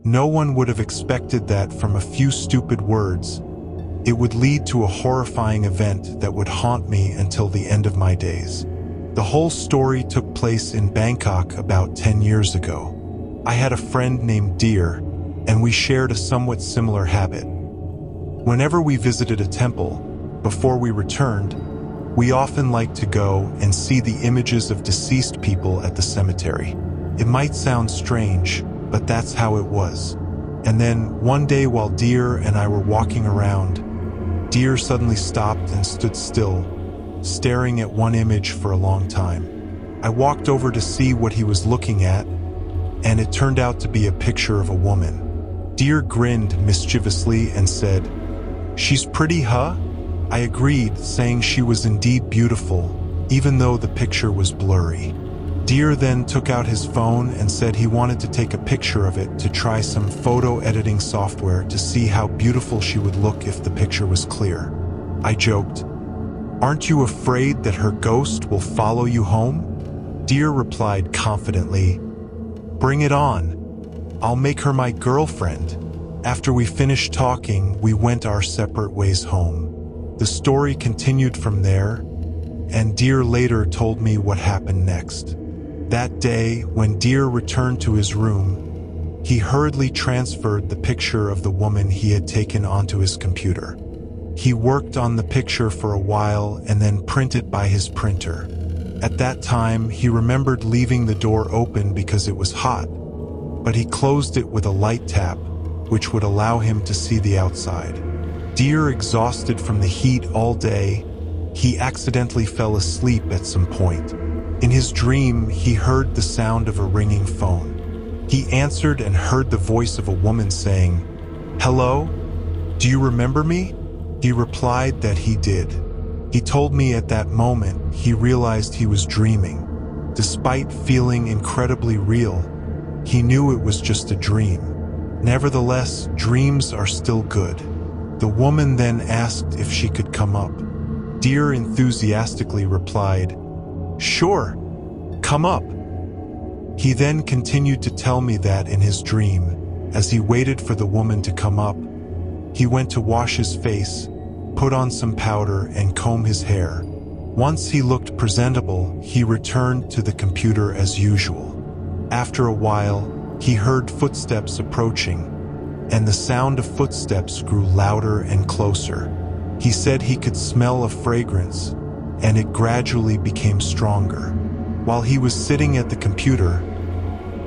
No one would have expected that from a few stupid words. It would lead to a horrifying event that would haunt me until the end of my days. The whole story took place in Bangkok about 10 years ago. I had a friend named Deer, and we shared a somewhat similar habit. Whenever we visited a temple, before we returned, we often liked to go and see the images of deceased people at the cemetery. It might sound strange, but that's how it was. And then, one day while Deer and I were walking around, Deer suddenly stopped and stood still, staring at one image for a long time. I walked over to see what he was looking at, and it turned out to be a picture of a woman. Deer grinned mischievously and said, "She's pretty, huh?" I agreed, saying she was indeed beautiful, even though the picture was blurry. Deer then took out his phone and said he wanted to take a picture of it to try some photo editing software to see how beautiful she would look if the picture was clear. I joked, "Aren't you afraid that her ghost will follow you home?" Deer replied confidently, "Bring it on. I'll make her my girlfriend." After we finished talking, we went our separate ways home. The story continued from there, and Deer later told me what happened next. That day, when Deer returned to his room, he hurriedly transferred the picture of the woman he had taken onto his computer. He worked on the picture for a while and then printed by his printer. At that time, he remembered leaving the door open because it was hot, but he closed it with a light tap, which would allow him to see the outside. Deer, exhausted from the heat all day, he accidentally fell asleep at some point. In his dream, he heard the sound of a ringing phone. He answered and heard the voice of a woman saying, "Hello? Do you remember me?" He replied that he did. He told me at that moment he realized he was dreaming. Despite feeling incredibly real, he knew it was just a dream. Nevertheless, dreams are still good. The woman then asked if she could come up. Deer enthusiastically replied, "Sure, come up." He then continued to tell me that in his dream, as he waited for the woman to come up, he went to wash his face, put on some powder, and comb his hair. Once he looked presentable, he returned to the computer as usual. After a while, he heard footsteps approaching, and the sound of footsteps grew louder and closer. He said he could smell a fragrance, and it gradually became stronger. While he was sitting at the computer,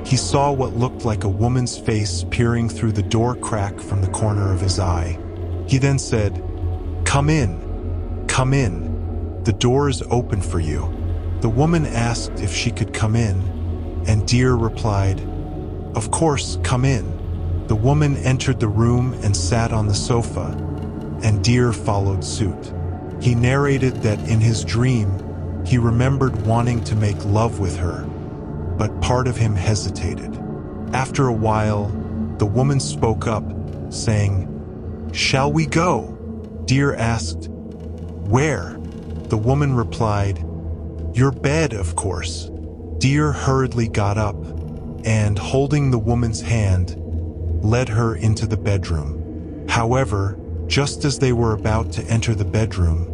he saw what looked like a woman's face peering through the door crack from the corner of his eye. He then said, "Come in, come in. The door is open for you." The woman asked if she could come in, and Deer replied, "Of course, come in." The woman entered the room and sat on the sofa, and Deer followed suit. He narrated that in his dream, he remembered wanting to make love with her, but part of him hesitated. After a while, the woman spoke up, saying, "Shall we go?" Deer asked, "Where?" The woman replied, "Your bed, of course." Deer hurriedly got up, and holding the woman's hand, led her into the bedroom. However, just as they were about to enter the bedroom,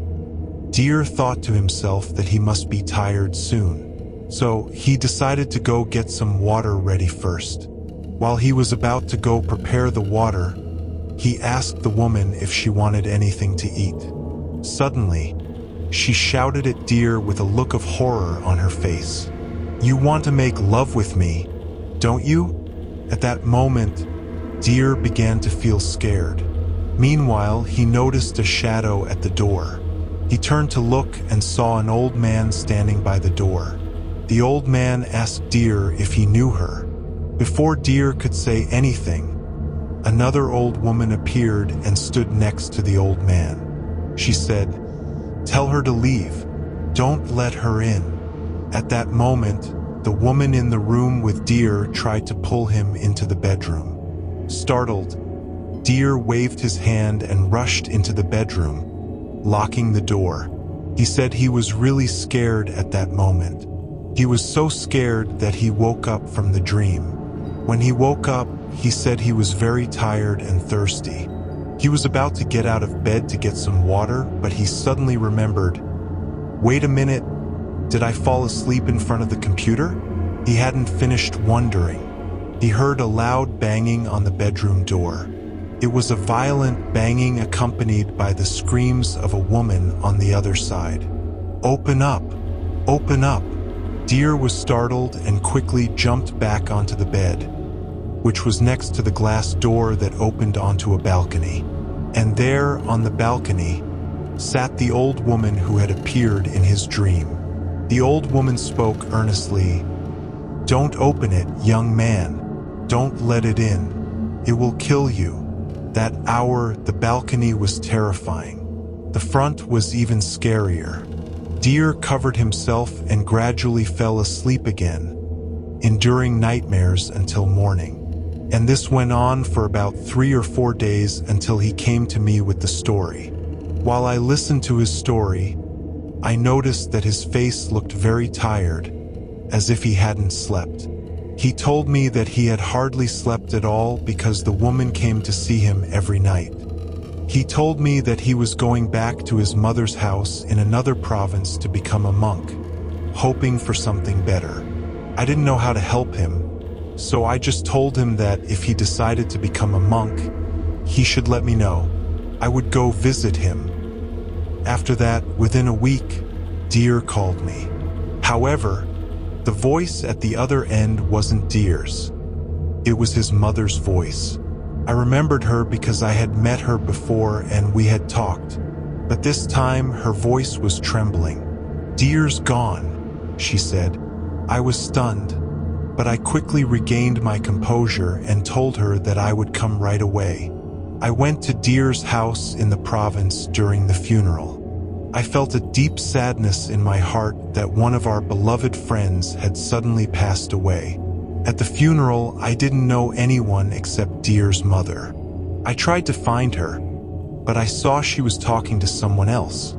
Deer thought to himself that he must be tired soon, so he decided to go get some water ready first. While he was about to go prepare the water, he asked the woman if she wanted anything to eat. Suddenly, she shouted at Deer with a look of horror on her face, "You want to make love with me, don't you?" At that moment, Deer began to feel scared. Meanwhile, he noticed a shadow at the door. He turned to look and saw an old man standing by the door. The old man asked Deer if he knew her. Before Deer could say anything, another old woman appeared and stood next to the old man. She said, "Tell her to leave. Don't let her in." At that moment, the woman in the room with Deer tried to pull him into the bedroom. Startled, Deer waved his hand and rushed into the bedroom, locking the door. He said he was really scared at that moment. He was so scared that he woke up from the dream. When he woke up, he said he was very tired and thirsty. He was about to get out of bed to get some water, but he suddenly remembered, "Wait a minute, did I fall asleep in front of the computer?" He hadn't finished wondering. He heard a loud banging on the bedroom door. It was a violent banging accompanied by the screams of a woman on the other side. "Open up! Open up!" Deer was startled and quickly jumped back onto the bed, which was next to the glass door that opened onto a balcony. And there, on the balcony, sat the old woman who had appeared in his dream. The old woman spoke earnestly. "Don't open it, young man. Don't let it in. It will kill you." That hour, the balcony was terrifying. The front was even scarier. Deer covered himself and gradually fell asleep again, enduring nightmares until morning. And this went on for about 3 or 4 days until he came to me with the story. While I listened to his story, I noticed that his face looked very tired, as if he hadn't slept. He told me that he had hardly slept at all because the woman came to see him every night. He told me that he was going back to his mother's house in another province to become a monk, hoping for something better. I didn't know how to help him, so I just told him that if he decided to become a monk, he should let me know. I would go visit him. After that, within a week, Deer called me. However, the voice at the other end wasn't Deer's. It was his mother's voice. I remembered her because I had met her before and we had talked, but this time her voice was trembling. "Deer's gone," she said. I was stunned, but I quickly regained my composure and told her that I would come right away. I went to Deer's house in the province during the funeral. I felt a deep sadness in my heart that one of our beloved friends had suddenly passed away. At the funeral, I didn't know anyone except Deer's mother. I tried to find her, but I saw she was talking to someone else.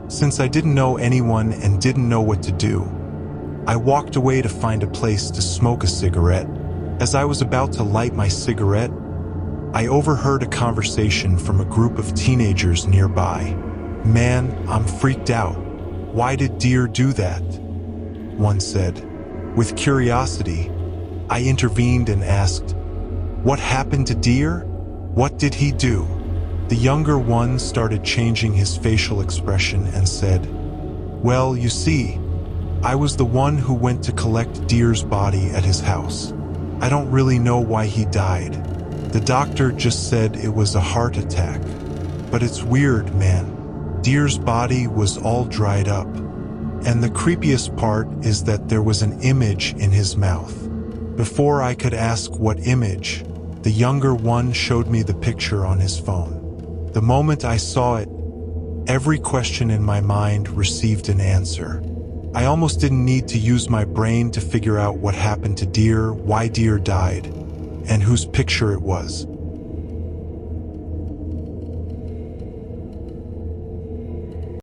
Since I didn't know anyone and didn't know what to do, I walked away to find a place to smoke a cigarette. As I was about to light my cigarette, I overheard a conversation from a group of teenagers nearby. "Man, I'm freaked out. Why did Deer do that?" one said. With curiosity, I intervened and asked, "What happened to Deer? What did he do?" The younger one started changing his facial expression and said, "Well, you see, I was the one who went to collect Deer's body at his house. I don't really know why he died. The doctor just said it was a heart attack. But it's weird, man. Deer's body was all dried up. And the creepiest part is that there was an image in his mouth." Before I could ask what image, the younger one showed me the picture on his phone. The moment I saw it, every question in my mind received an answer. I almost didn't need to use my brain to figure out what happened to Deer, why Deer died, and whose picture it was.